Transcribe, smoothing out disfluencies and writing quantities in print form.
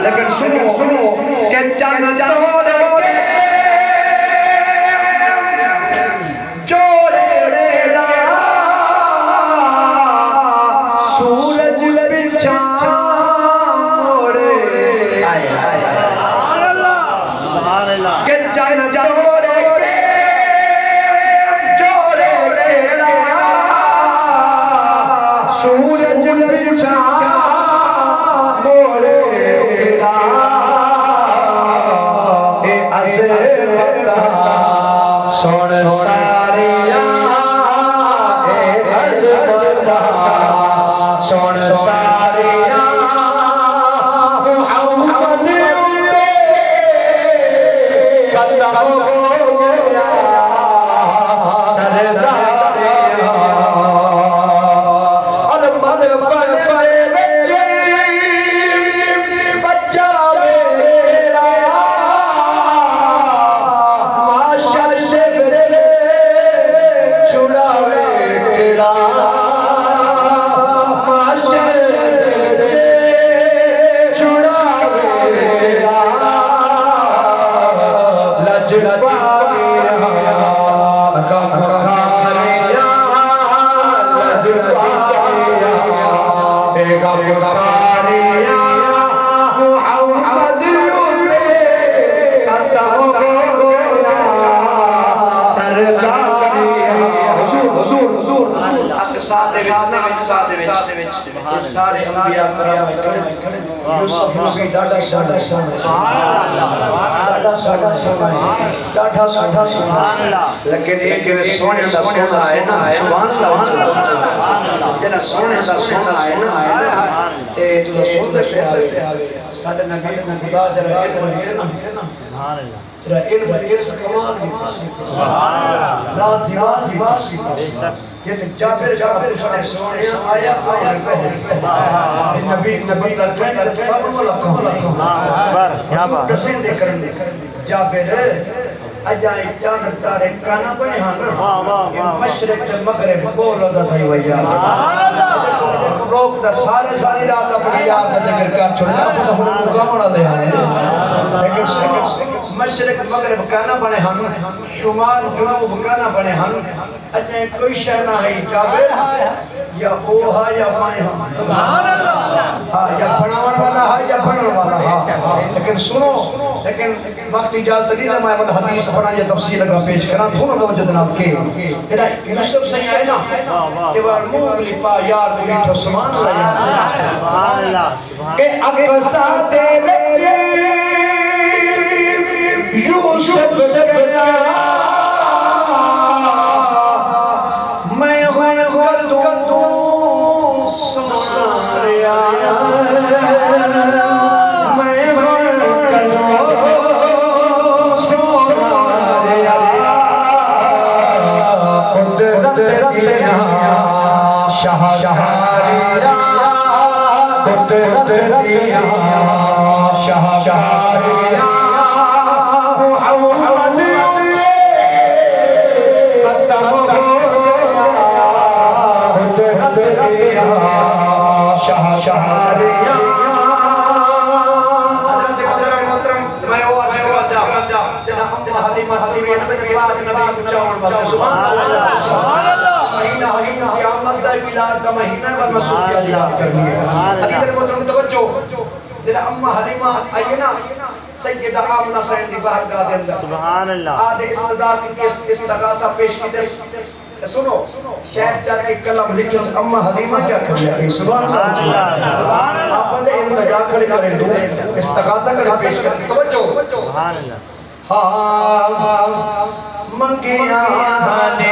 लेकिन सुनो सुन सारिया अजमत बच्चा मेरा माशर से बचे छुड़ावे केड़ा माशर से बचे छुड़ावे केड़ा लज पाया कम खारिया लज पाया एक खारिया मुहम्मद सारे अंबिया कराम यूसुफ नबी डाडा साडा लेकिन एक सोने दा सोना है ना सुभान अल्लाह जना सोने दा सोना है ना ते जो सुंदर प्यारे साडे नबी को खुदा जरा इल्म देना सुभान अल्लाह तेरा इल्म इस कमाल की सुभान अल्लाह लाज़िमात की ये तो जाबिर फड़े सोने आया कौन है नबी दा कहना सब वाला कौन अकबर क्या बात कसम दे करने जाबिर अजाई चांद तारे काना बने हन वाह वाह वाह मशरिक ते मगरिब बोलो दा थई भैया सुभान अल्लाह लोग दा सारी रात अपनी याद दा जिक्र कर छोड़ना तो हुन मुकामना दे लेकिन मशरिक मगरिब काना बने हन शुमाल जुनूब काना बने हन अजाई कोई शय ना है जाबिर या ओ हा या मैं हां सुभान अल्लाह हां या बनावन वाला है या बनने वाला हां लेकिन सुनो लेकिन वक्त इजाजत नहीं ना मैं मतलब हदीस पढ़ा या तफसील लगा पेश करा थोड़ा तवज्जो जनाब के तेरा यूसुफ सही है ना ते बार मुंह लिपा यार को मीठो सुभान अल्लाह के अक़सा से बचे यूसुफ गया मैं कदू सोनारिया शहरिया कुदरत दिया शहरिया मुहम्मद खत्म हो गया कुदरत दिया शहरिया मैं और से बचा जना अम्मा हलीमा नबी पाक नबी चावल बस सुभान अल्लाह महीना क़यामत दा मिलाद का महीना है और मसूफिया याद करनी है अली दर मोहतरम तवज्जो जरा अम्मा हलीमा आई ना सैयदा आमना सैयद दी बारगाह दे अंदर सुभान अल्लाह आदे इस्तदा की इस्तगासा पेश की दे सुनो शायद चार के कलम लिखे अम्मा हलीमा क्या कर लिया सुभान अल्लाह सुभान अल्लाह आप बंदे इंतजा खड़े करें दो इस्तगासा कर पेश कर तवज्जो सुभान अल्लाह हां मंगिया ने